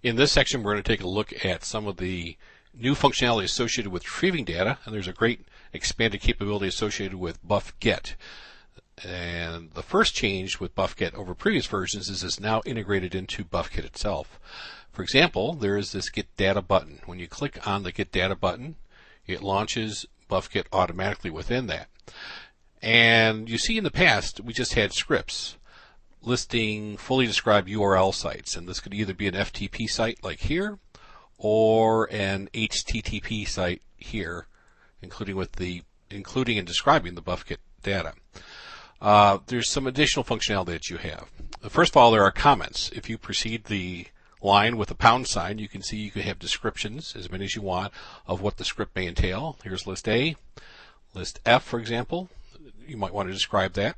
In this section, we're going to take a look at some of the new functionality associated with retrieving data, and there's a great expanded capability associated with Bufget. And the first change with Bufget over previous versions is it's now integrated into Bufget itself. For example, there is this Get Data button. When you click on the Get Data button, it launches Bufget automatically within that. And you see in the past, we just had scripts listing fully described URL sites, and this could either be an FTP site like here or an HTTP site here, including and describing the Bufget data. There's some additional functionality that you have. First of all, there are comments. If you precede the line with a pound sign, you can see you can have descriptions, as many as you want, of what the script may entail. Here's list A, list F, for example. You might want to describe that.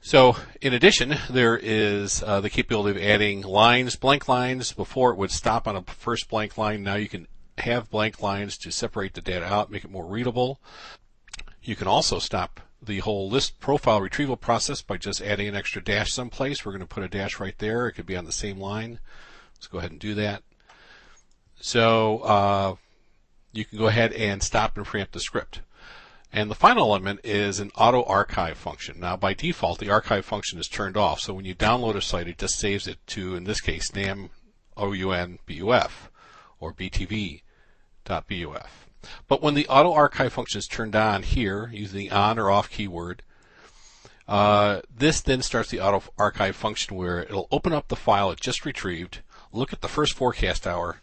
So, in addition, there is the capability of adding lines, blank lines. Before it would stop on a first blank line. Now you can have blank lines to separate the data out, make it more readable. You can also stop the whole list profile retrieval process by just adding an extra dash someplace. We're going to put a dash right there. It could be on the same line. Let's go ahead and do that. So you can go ahead and stop and preempt the script. And the final element is an auto archive function. Now, by default, the archive function is turned off. So when you download a site, it just saves it to, in this case, nam OUN-BUF or btv.buf. But when the auto archive function is turned on here, using the on or off keyword, this then starts the auto archive function where it'll open up the file it just retrieved, look at the first forecast hour,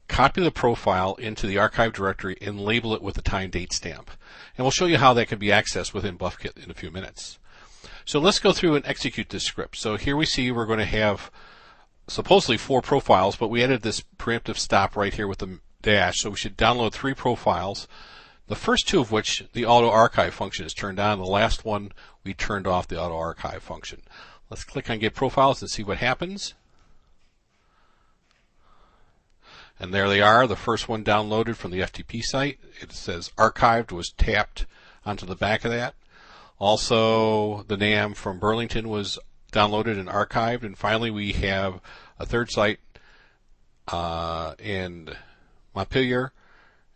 copy the profile into the archive directory, and label it with a time date stamp. And we'll show you how that can be accessed within Bufget in a few minutes. So let's go through and execute this script. So here we see we're going to have supposedly 4 profiles, but we added this preemptive stop right here with the dash. So we should download 3 profiles, the first 2 of which the auto archive function is turned on. The last one we turned off the auto archive function. Let's click on Get Profiles and see what happens. And there they are, the first one downloaded from the FTP site. It says archived was tapped onto the back of that. Also, the NAM from Burlington was downloaded and archived. And finally, we have a third site in Montpelier,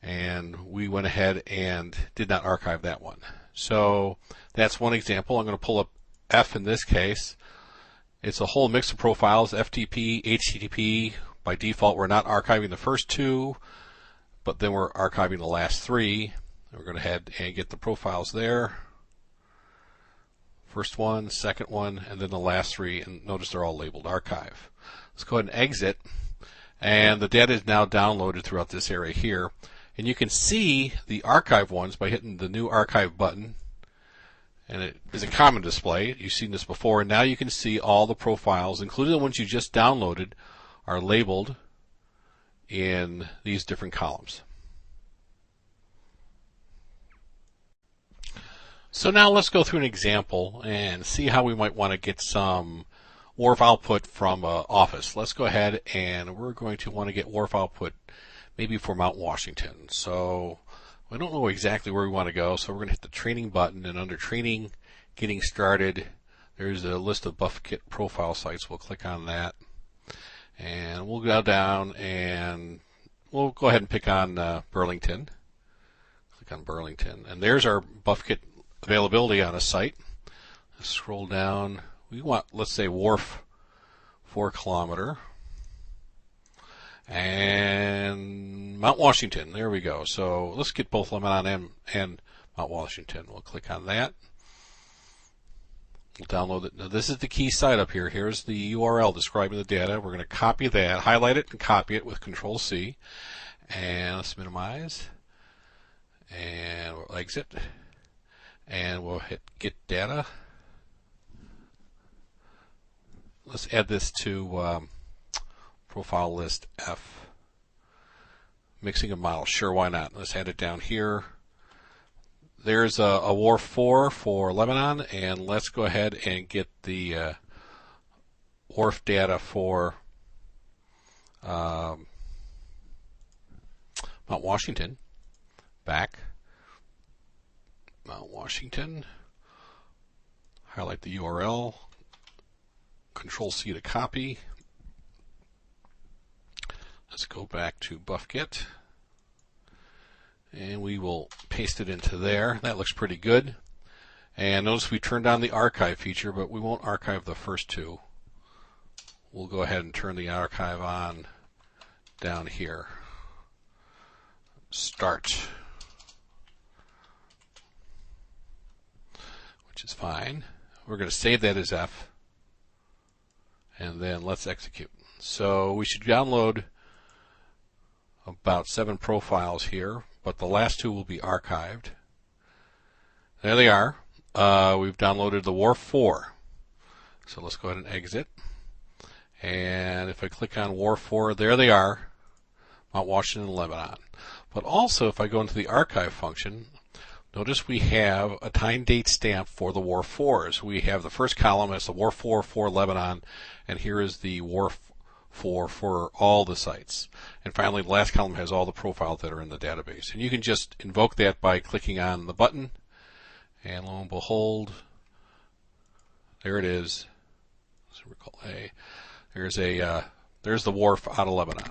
and we went ahead and did not archive that one. So that's one example. I'm going to pull up F in this case. It's a whole mix of profiles, FTP, HTTP. By default, we're not archiving the first 2, but then we're archiving the last 3. We're going to head and get the profiles there. First one, second one, and then the last 3. And notice they're all labeled archive. Let's go ahead and exit. And the data is now downloaded throughout this area here. And you can see the archive ones by hitting the new archive button. And it is a common display. You've seen this before. And now you can see all the profiles, including the ones you just downloaded, are labeled in these different columns. So now let's go through an example and see how we might want to get some WARF output from Office. Let's go ahead and we're going to want to get WARF output maybe for Mount Washington. So we don't know exactly where we want to go, so we're going to hit the training button, and under training, getting started, there's a list of Bufget profile sites. We'll click on that. And we'll go down and we'll go ahead and pick on Burlington. Click on Burlington. And there's our Bufget availability on a site. Let's scroll down. We want, let's say, WARF 4 kilometer. And Mount Washington. There we go. So let's get both Lebanon and Mount Washington. We'll click on that. We'll download it. Now, this is the key site up here. Here's the URL describing the data. We're going to copy that, highlight it, and copy it with Control-C. And let's minimize. And we'll exit. And we'll hit Get Data. Let's add this to profile list F. Mixing of models. Sure, why not? Let's add it down here. There's a WARF 4 for Lebanon, and let's go ahead and get the WARF data for Mount Washington. Back. Mount Washington. Highlight the URL. Control-C to copy. Let's go back to Bufget, and we will paste it into there. That looks pretty good. And notice we turned on the archive feature, but we won't archive the first two. We'll go ahead and turn the archive on down here. Start, which is fine. We're going to save that as F, and then let's execute. So we should download about 7 profiles here, but the last 2 will be archived. There they are. We've downloaded the WAR 4. So let's go ahead and exit. And if I click on WAR 4, there they are, Mount Washington, Lebanon. But also, if I go into the archive function, notice we have a time date stamp for the WAR 4s. We have the first column as the WAR 4 for Lebanon, and here is the WAR 4 for all the sites. And finally, the last column has all the profiles that are in the database. And you can just invoke that by clicking on the button, and lo and behold, there it is. Let's recall A. There's the WAR out of Lebanon.